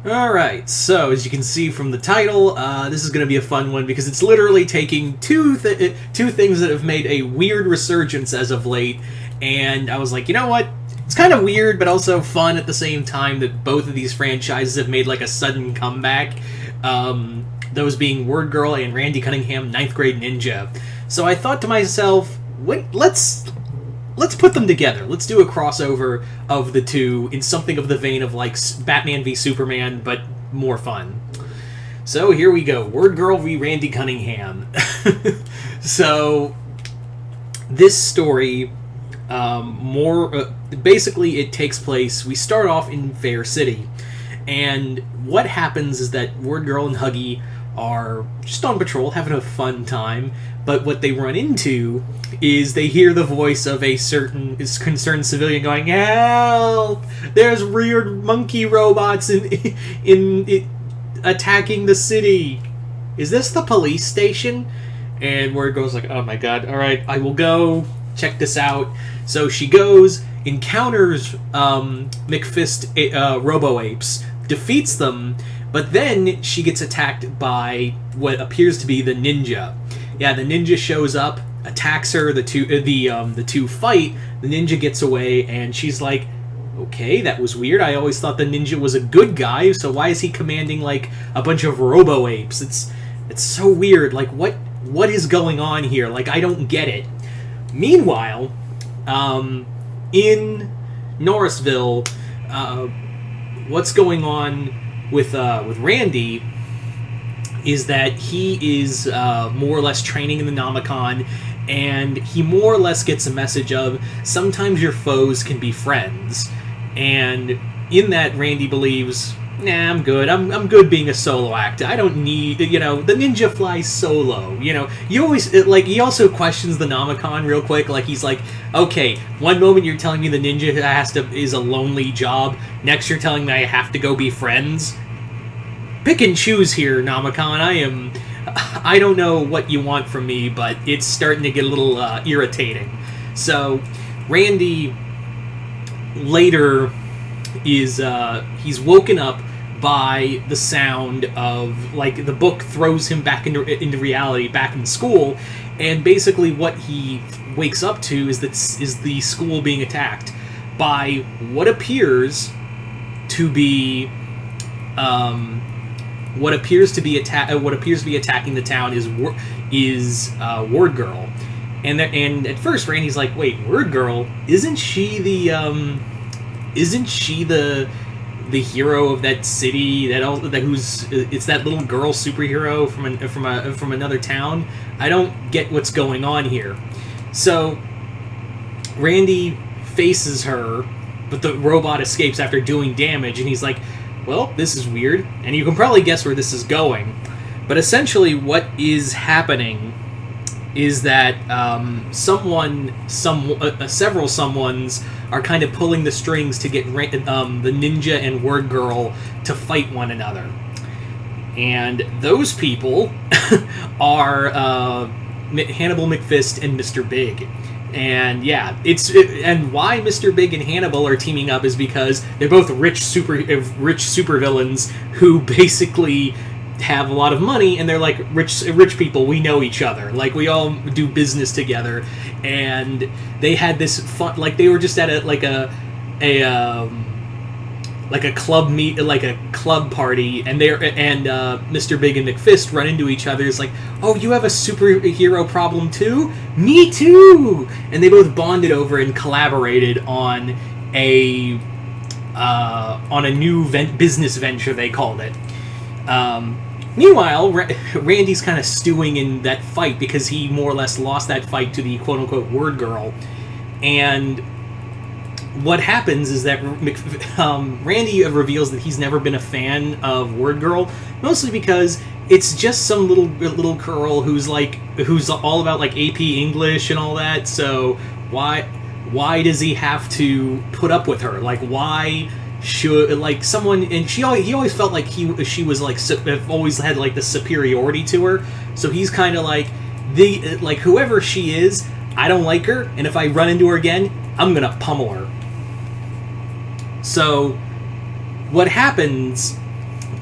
Alright, so as you can see from the title, this is going to be a fun one because it's literally taking two things that have made a weird resurgence as of late, and I was like, you know what? It's kind of weird, but also fun at the same time that both of these franchises have made like a sudden comeback. Those being Wordgirl and Randy Cunningham, Ninth Grade Ninja. So I thought to myself, let's put them together. Let's do a crossover of the two in something of the vein of like Batman v Superman, but more fun. So here we go. Wordgirl v Randy Cunningham. So this story, basically it takes place, we start off in Fair City. And what happens is that Wordgirl and Huggy are just on patrol, having a fun time, but what they run into is they hear the voice of a certain concerned civilian going, "Help! There's weird monkey robots in attacking the city. Is this the police station?" And Wordgirl's like, "Oh my god, alright, I will go check this out." So she goes, encounters McFist Robo-Apes, defeats them, but then she gets attacked by what appears to be the ninja. Yeah, the ninja shows up, attacks her, the two fight, the ninja gets away, and she's like, okay, that was weird. I always thought the ninja was a good guy, so why is he commanding like a bunch of robo-apes? It's so weird. Like, what is going on here? Like, I don't get it. Meanwhile, in Norrisville, what's going on with Randy is that he is more or less training in the Nomicon, and he more or less gets a message of sometimes your foes can be friends. And in that, Randy believes, nah, I'm good. I'm good being a solo actor. I don't need, the ninja flies solo. You always, like, he also questions the Nomicon real quick. Like, he's like, okay, one moment you're telling me the ninja is a lonely job. Next you're telling me I have to go be friends. Pick and choose here, Nomicon. I don't know what you want from me, but it's starting to get a little irritating. So, Randy later is, he's woken up by the sound of, like, the book throws him back into reality, back in school, and basically what he wakes up to is the school being attacked by what appears to be attacking the town is Wordgirl, and at first Randy's like, wait, Wordgirl, isn't she the hero of that city it's that little girl superhero from another town? I don't get what's going on here. So Randy faces her, but the robot escapes after doing damage, and he's like, well, this is weird, and you can probably guess where this is going. But essentially what is happening is that several someones are kind of pulling the strings to get the ninja and Wordgirl to fight one another. And those people are Hannibal McFist and Mr. Big. And yeah, and why Mr. Big and Hannibal are teaming up is because they're both rich supervillains who basically have a lot of money, and they're like rich people. We know each other, like we all do business together, and they had this fun, like they were just at a club party, and Mr. Big and McFist run into each other. It's like, oh, you have a superhero problem too? Me too! And they both bonded over and collaborated on a new business venture, they called it. Meanwhile, Randy's kind of stewing in that fight because he more or less lost that fight to the quote-unquote Wordgirl. And what happens is that Randy reveals that he's never been a fan of Wordgirl, mostly because it's just some little girl who's all about like AP English and all that. So why does he have to put up with her? Like, why should like someone? And he always felt like she was like always had like the superiority to her. So he's kind of like whoever she is, I don't like her, and if I run into her again, I'm gonna pummel her. So what happens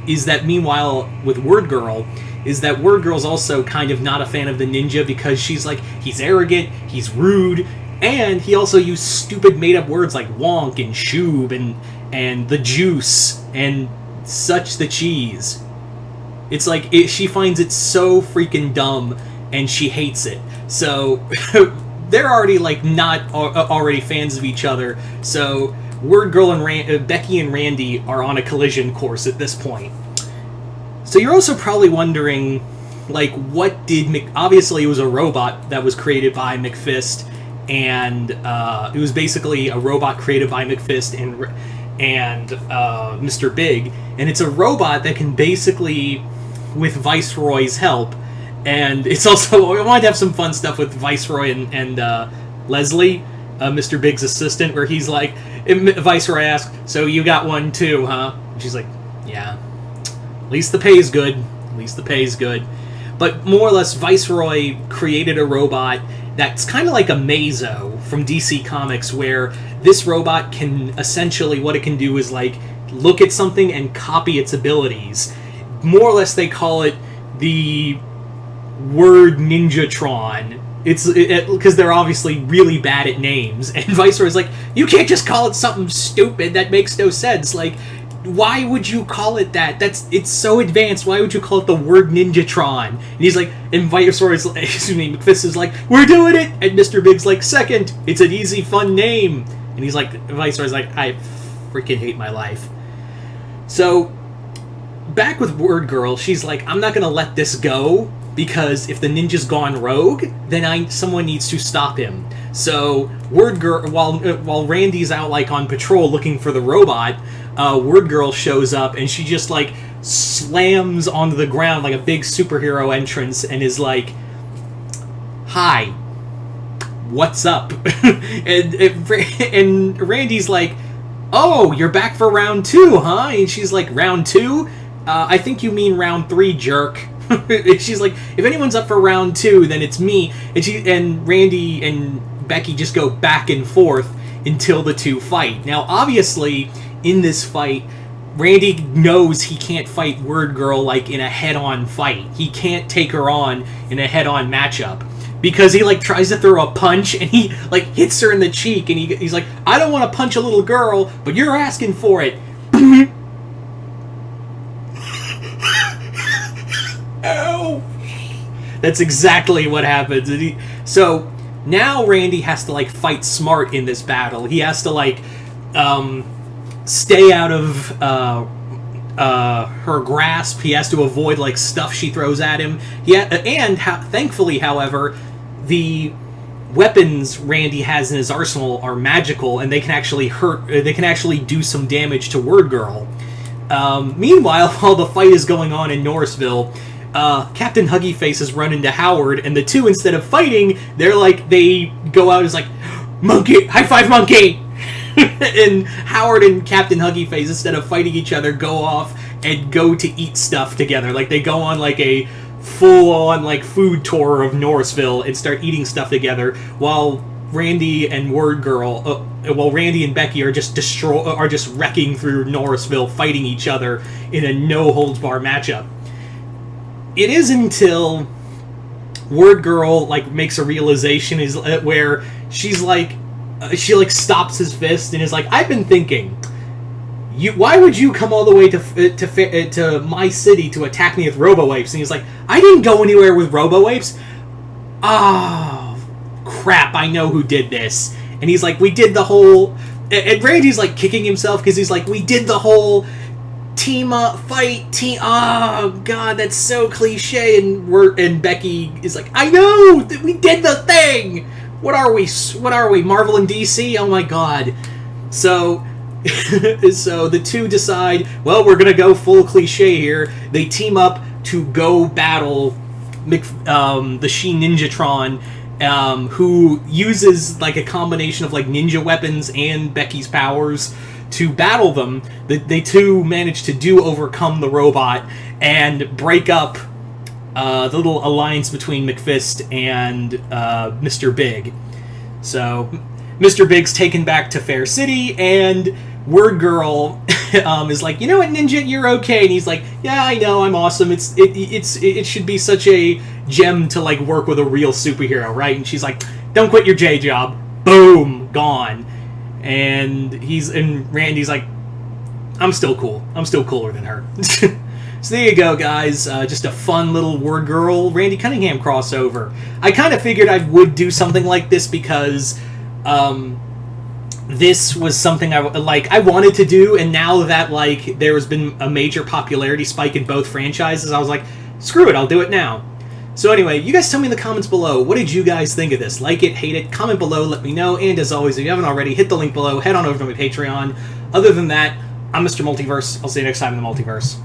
is that meanwhile with Wordgirl, is that Wordgirl's also kind of not a fan of the ninja because she's like, he's arrogant, he's rude, and he also used stupid made-up words like wonk and shoob and the juice and such the cheese. It's like, she finds it so freaking dumb, and she hates it. So, they're already, like, not already fans of each other, so Wordgirl and Becky and Randy are on a collision course at this point. So you're also probably wondering, like, what did obviously it was a robot that was created by McFist, and it was basically a robot created by McFist and Mr. Big, and it's a robot that can basically, with Viceroy's help, and it's also, we wanted to have some fun stuff with Viceroy and Leslie, Mr. Big's assistant, where he's like, Viceroy asks, so you got one too, huh? And she's like, yeah. At least the pay's good. At least the pay's good. But more or less, Viceroy created a robot that's kind of like a Mazo from DC Comics, where this robot can, essentially, what it can do is, like, look at something and copy its abilities. More or less, they call it the Word Ninjatron. It's because they're obviously really bad at names, and Viceroy's like, you can't just call it something stupid that makes no sense. Like, why would you call it that? It's so advanced. Why would you call it the Word Ninjatron? And he's like, and Viceroy's, excuse me, McFist is like, we're doing it. And Mr. Big's like, second, it's an easy, fun name. And he's like, Viceroy's like, I freaking hate my life. So back with Wordgirl, she's like, I'm not gonna let this go, because if the ninja's gone rogue, then someone needs to stop him. So Wordgirl, while Randy's out, like, on patrol looking for the robot, Wordgirl shows up, and she just, like, slams onto the ground like a big superhero entrance and is like, hi, what's up? and Randy's like, oh, you're back for round 2, huh? And she's like, round 2? I think you mean round 3, jerk. She's like, if anyone's up for round 2, then it's me. And Randy and Becky just go back and forth until the two fight. Now, obviously, in this fight, Randy knows he can't fight Wordgirl, like, in a head-on fight. He can't take her on in a head-on matchup. Because he, like, tries to throw a punch, and he, like, hits her in the cheek, and he's like, I don't want to punch a little girl, but you're asking for it. Ow! That's exactly what happens. So, now Randy has to, like, fight smart in this battle. He has to, like, stay out of her grasp. He has to avoid, like, stuff she throws at him. Thankfully, however, the weapons Randy has in his arsenal are magical, and they can actually do some damage to Wordgirl. Meanwhile, while the fight is going on in Norrisville, Captain Huggy Face has run into Howard, and the two, instead of fighting, they go out as like, monkey, high five, monkey! And Howard and Captain Huggy Face, instead of fighting each other, go off and go to eat stuff together. Like, they go on, like, a full-on, like, food tour of Norrisville and start eating stuff together, while Randy and Randy and Becky are just wrecking through Norrisville, fighting each other in a no-holds-barred matchup. It is until Wordgirl, like, makes a realization where she's like, she, like, stops his fist and is like, I've been thinking, why would you come all the way to my city to attack me with robo-apes? And he's like, I didn't go anywhere with robo-apes. Oh, crap, I know who did this. And he's like, we did the whole... And Randy's, like, kicking himself because he's like, we did the whole team up, fight, team... Oh, God, that's so cliche. And Becky is like, I know! We did the thing! What are we, Marvel and DC? Oh my God. So the two decide, well, we're gonna go full cliche here. They team up to go battle the She Ninjatron, who uses, like, a combination of, like, ninja weapons and Becky's powers to battle them. They two manage to overcome the robot and break up the little alliance between McFist and Mr. Big. So Mr. Big's taken back to Fair City, and Wordgirl is like, you know what, Ninja, you're okay. And he's like, yeah, I know, I'm awesome. It should be such a gem to like work with a real superhero, right? And she's like, don't quit your J job. Boom, gone. And Randy's like, I'm still cool. I'm still cooler than her. So there you go, guys. Just a fun little Wordgirl Randy Cunningham crossover. I kind of figured I would do something like this because this was something I wanted to do, and now that like there has been a major popularity spike in both franchises, I was like, screw it, I'll do it now. So anyway, you guys tell me in the comments below, what did you guys think of this? Like it, hate it, comment below, let me know, and as always, if you haven't already, hit the link below, head on over to my Patreon. Other than that, I'm Mr. Multiverse. I'll see you next time in the Multiverse.